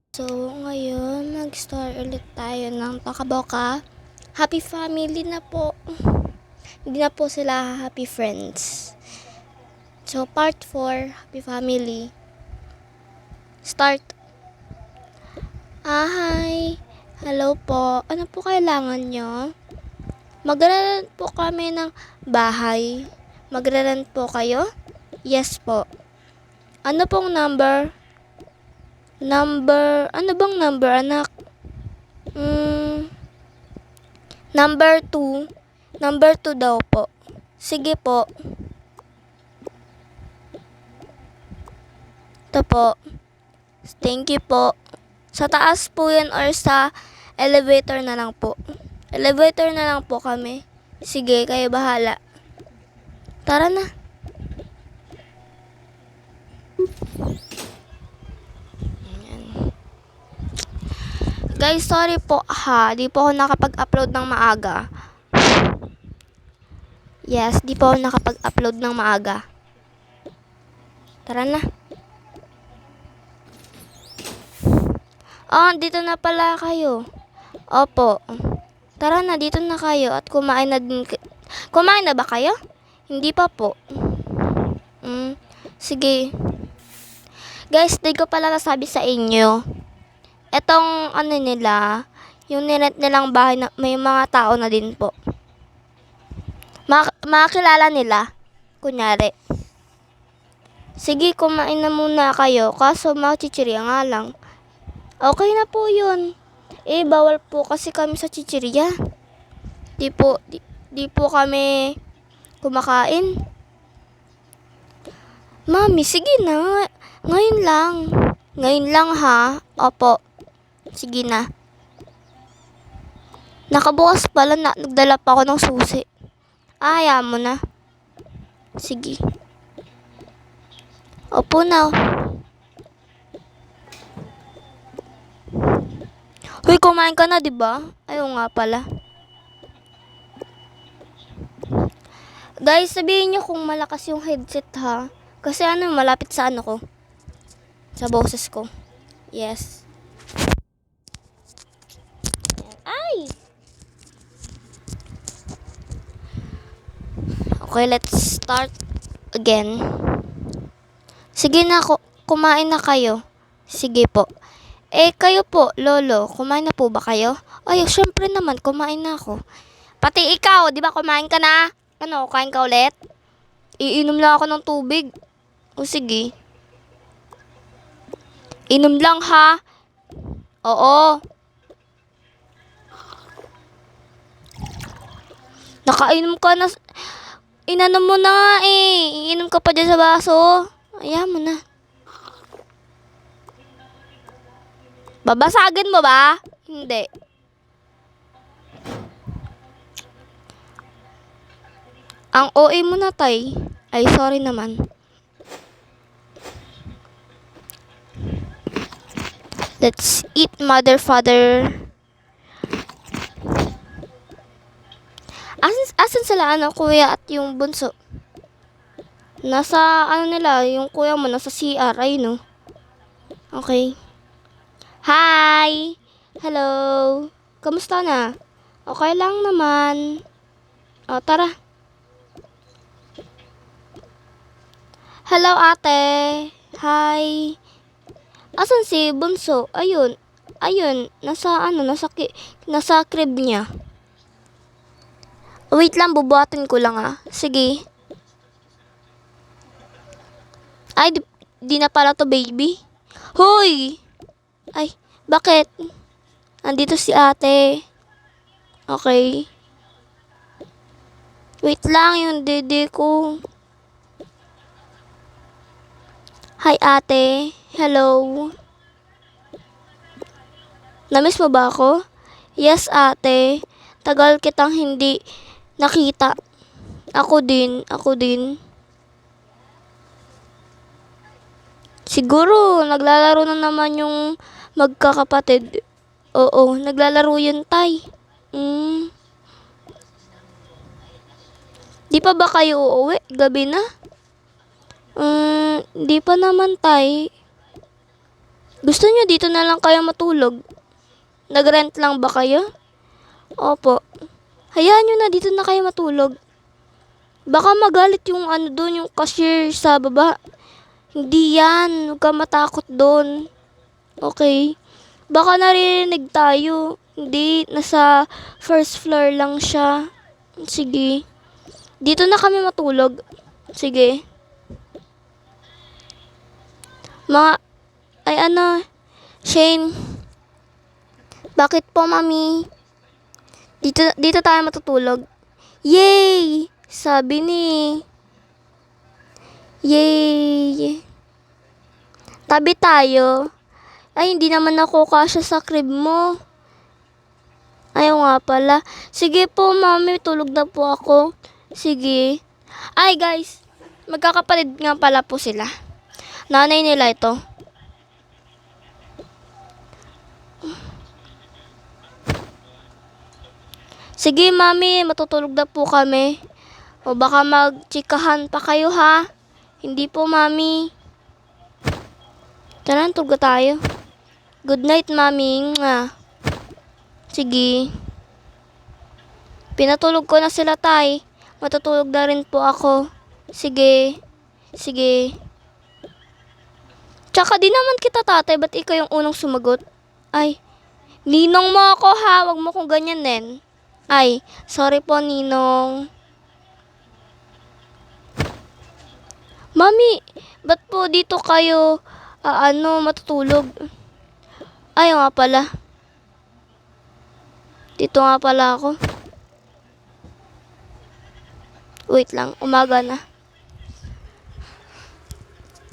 So, ngayon, mag-start ulit tayo ng Tokaboka. Happy family na po. Hindi na po sila happy friends. So, part 4, happy family. Start. Hi. Hello po. Ano po kailangan nyo? Magraran po kami ng bahay. Magraran po kayo? Yes po. Ano pong number? Ano bang number, anak? Number 2. Number 2 daw po. Sige po. Ito po. Thank you po. Sa taas po yan or sa elevator na lang po. Elevator na lang po kami. Sige, kayo bahala. Tara na. Guys, sorry po ha. Di po ako nakapag-upload ng maaga. Yes, di po ako nakapag-upload ng maaga. Tara na. Oh, dito na pala kayo. Opo. Tara na, dito na kayo at kumain na din. Kumain na ba kayo? Hindi pa po. Sige. Guys, di ko pala nasabi sa inyo. Etong ano nila, yung nirent nilang bahay na may mga tao na din po. Makakilala nila. Kunyari. Sige, kumain na muna kayo. Kaso machichirya nga lang. Okay na po yun. Bawal po kasi kami sa chichirya. Di po kami kumakain. Mami, sige na. Ngayon lang. Ngayon lang ha. Opo. Sige na. Nakabukas pala na nagdala pa ako ng susi. Ayaw mo na. Sige. Opo na. Hoy, kumain ka na, 'di ba? Ayaw nga pala. Guys, sabihin niyo kung malakas yung headset ha. Kasi malapit sa ano ko. Sa boses ko. Yes. Ay! Okay, let's start again. Sige na, kumain na kayo. Sige po. Kayo po, lolo, kumain na po ba kayo? Ay, syempre naman, kumain na ako. Pati ikaw, di ba kumain ka na? Ano, kain ka ulit? Iinom lang ako ng tubig. O sige. Inom lang ha. Oo. Nakainom ka na. Inanom mo na nga eh. Iinom ka pa dyan sa baso. Ayan mo na. Babasagin mo ba? Hindi. Ang OA mo na, tay. Ay, sorry naman. Let's eat, mother, father. Asan sila, kuya at yung bunso? Nasa, nila, yung kuya mo, nasa CR, ay, no? Okay. Hi! Hello! Kamusta na? Okay lang naman. O, tara. Hello, ate. Hi. Asan si bunso? Ayun. Nasa crib niya. Wait lang, bubuhatin ko lang Sige. Ay, di na pala to, baby. Hoy! Ay, bakit? Andito si ate. Okay. Wait lang, yung dede ko. Hi, ate. Hello. Namiss mo ba ako? Yes, ate. Tagal kitang hindi nakita. Ako din. Siguro, naglalaro na naman yung magkakapatid. Oo, naglalaro yun, tay. Di pa ba kayo uuwi? Gabi na? Di pa naman, tay. Gusto nyo dito na lang kayo matulog? Nag-rent lang ba kayo? Opo. Hayaan nyo na dito na kayo matulog. Baka magalit yung doon, yung cashier sa baba. Hindi yan. Huwag ka matakot doon. Okay? Baka narinig tayo. Hindi, nasa first floor lang siya. Sige. Dito na kami matulog. Sige. Mga, ay Shane. Bakit po, mami? Dito tayo matutulog. Yay! Sabi ni. Yay! Tabi tayo. Ay, hindi naman ako kasya sa crib mo. Ayaw nga pala. Sige po, mami. Tulog na po ako. Sige. Ay, guys. Magkakapatid nga pala po sila. Nanay nila ito. Sige, mami. Matutulog na po kami. O baka magchikahan pa kayo, ha? Hindi po, mami. Tara, tulog tayo. Good night, mami. Nga. Sige. Pinatulog ko na sila, tay. Matutulog na rin po ako. Sige. Sige. Tsaka di naman kita, tatay. Ba't ikaw yung unang sumagot? Ay, ninong mo ako, ha? Huwag mo kong ganyanin. Ay, sorry po, ninong. Mami, ba't po dito kayo, matutulog? Ay, nga pala. Dito nga pala ako. Wait lang, umaga na.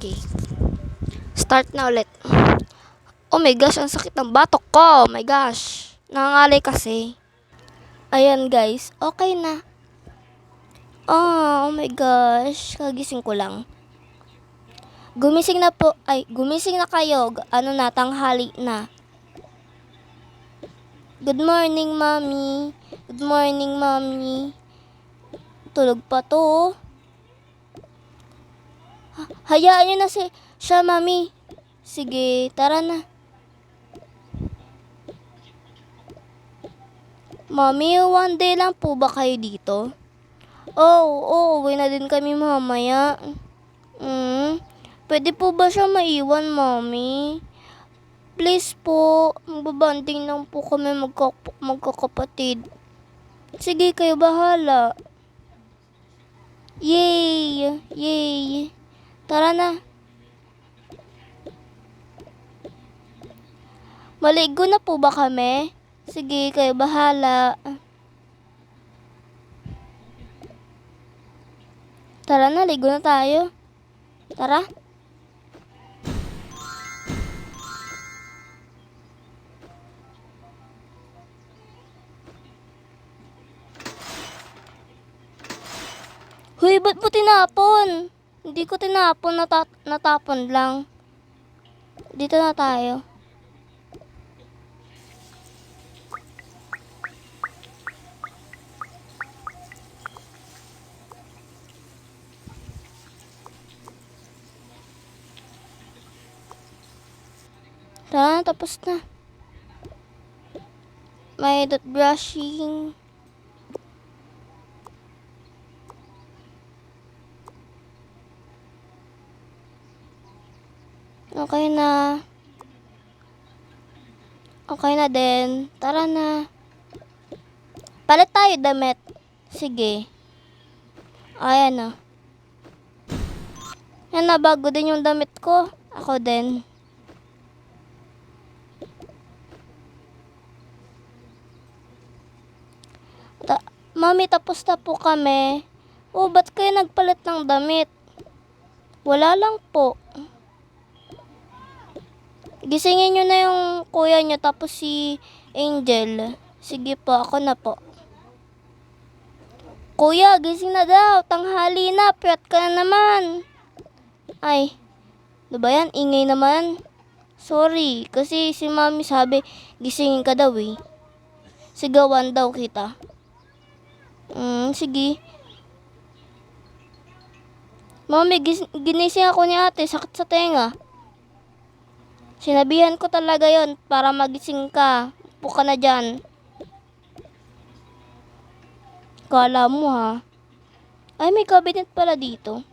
Okay. Start na ulit. Oh my gosh, ang sakit ng batok ko. Oh my gosh. Nangangalay kasi. Ayan guys, okay na. Oh my gosh, kagising ko lang. Gumising na po, gumising na kayo. Tanghali na. Good morning, mommy. Good morning, mommy. Tulog pa to. Hayaan nyo na siya, mami. Sige, tara na. Mami, one day lang po ba kayo dito? Uwi na din kami mamaya. Pwede po ba siya maiwan, mami? Please po, magbabanding lang po kami magkakapatid. Sige, kayo bahala. Yay! Yay! Tara na. Maligo na po ba kami? Sige, kayo bahala. Tara na, ligo na tayo. Tara. Hoy, ba't mo tinapon? Hindi ko tinapon, natapon lang. Dito na tayo. Tara, tapos na. May brushing. Okay na. Okay na din. Tara na. Palit tayo damit. Sige. Ayan na. Yan na, bago din yung damit ko. Ako din. Mami, tapos na po kami. Ba't kayo nagpalit ng damit? Wala lang po. Gisingin nyo na yung kuya nyo tapos si Angel. Sige po, ako na po. Kuya, gising na daw. Tanghali na. Piyat ka na naman. Ay, ano ba yan? Ingay naman. Sorry, kasi si mami sabi, gisingin ka daw eh. Sigawan daw kita. Sige. Mami, ginising ako ni ate. Sakit sa tenga. Sinabihan ko talaga yon para magising ka. Upo ka na dyan. Kala mo ha. Ay, may cabinet pala dito.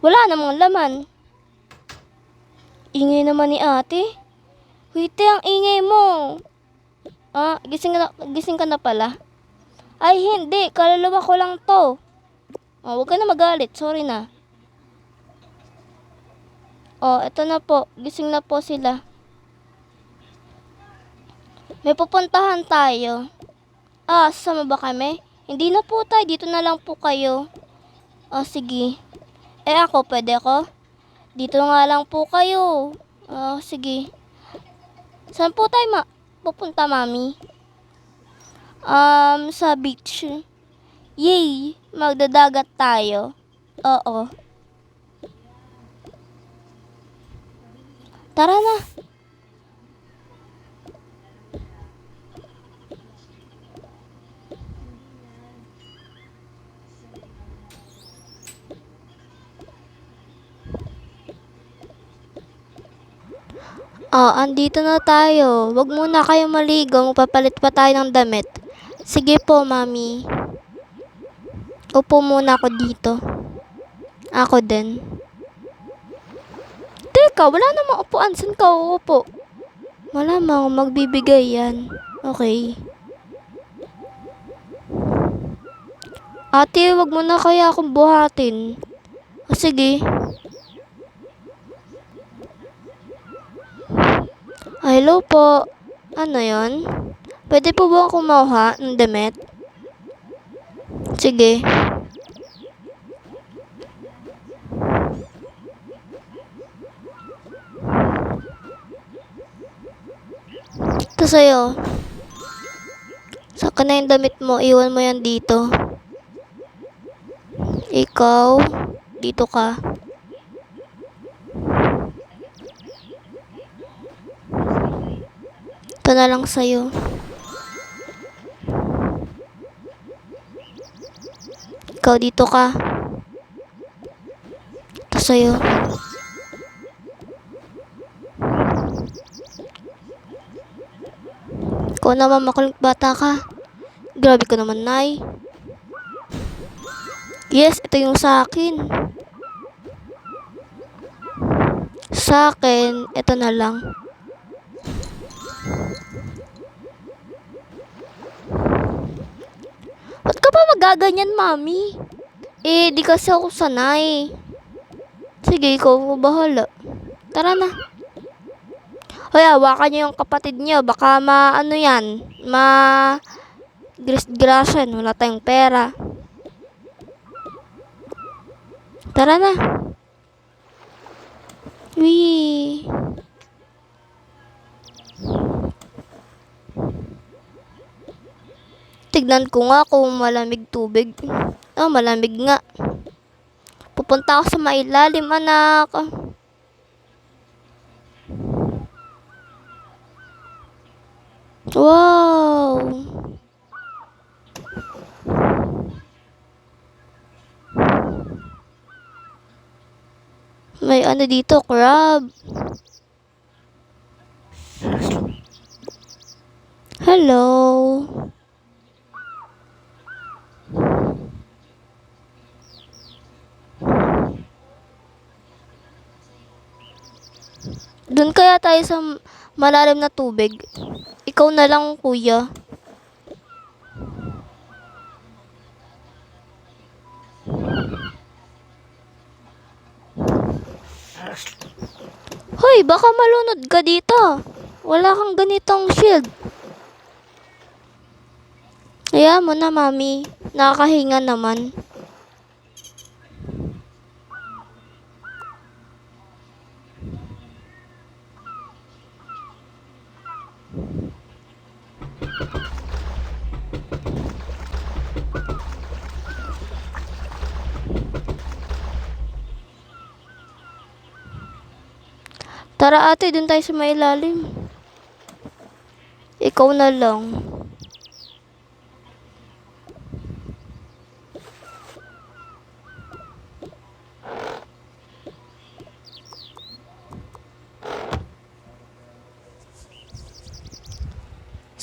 Wala namang laman. Ingay naman ni ate. Wait, ang ingay mo. Ah, gising ka na pala. Ay, hindi. Kaluluwa ko lang to. Oh, huwag ka na magalit. Sorry na. Oh, eto na po. Gising na po sila. May pupuntahan tayo. Ah, sasama ba kami? Hindi na po tayo. Dito na lang po kayo. Oh, sige. Eh ako, pwede ko? Dito nga lang po kayo. Oh, sige. Saan po tayo pupunta, mami? Sa beach. Yay! Magdadagat tayo. Oo. Tara na. Oh, andito na tayo. Wag muna kayo maligo. Magpapalit pa tayo ng damit. Sige po, mami. Upo muna ako dito. Ako din. Teka, wala namang upuan. Saan ka uupo? Malamang magbibigay yan. Okay. Ate, wag mo na kaya akong buhatin. O sige. Hello po. Ano yon? Pwede po ba akong kumuha ng damit? Sige. Ito sa'yo. Saka na yung damit mo. Iwan mo yan dito. Ikaw, dito ka. Ito na lang sa'yo. Ikaw, dito ka. Ito sa'yo. Ikaw naman, makulit bata ka. Grabe ka naman, Nay. Yes, ito yung sa akin. Sa akin, ito na lang. Ba't ka pa magaganyan, mami? Eh, di kasi ako sanay. Sige, ikaw bahala. Tara na. Hoy, hawakan niyo yung kapatid niyo. Baka ano yan. Gras-grasan. Wala tayong pera. Tara na. Wee. Tignan ko nga kung malamig tubig. Oh, malamig nga. Pupunta ako sa mailalim, anak. Wow. May ano dito, crab. Hello. Doon kaya tayo sa malalim na tubig. Ikaw na lang, kuya. Hoy, baka malunod ka dito. Wala kang ganitong shield. Kaya mo na, mami. Nakakahinga naman. Tara ate, dun tayo sa mailalim. Ikaw na lang.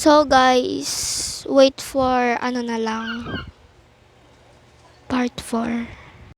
So guys, wait for ano na lang, part 4.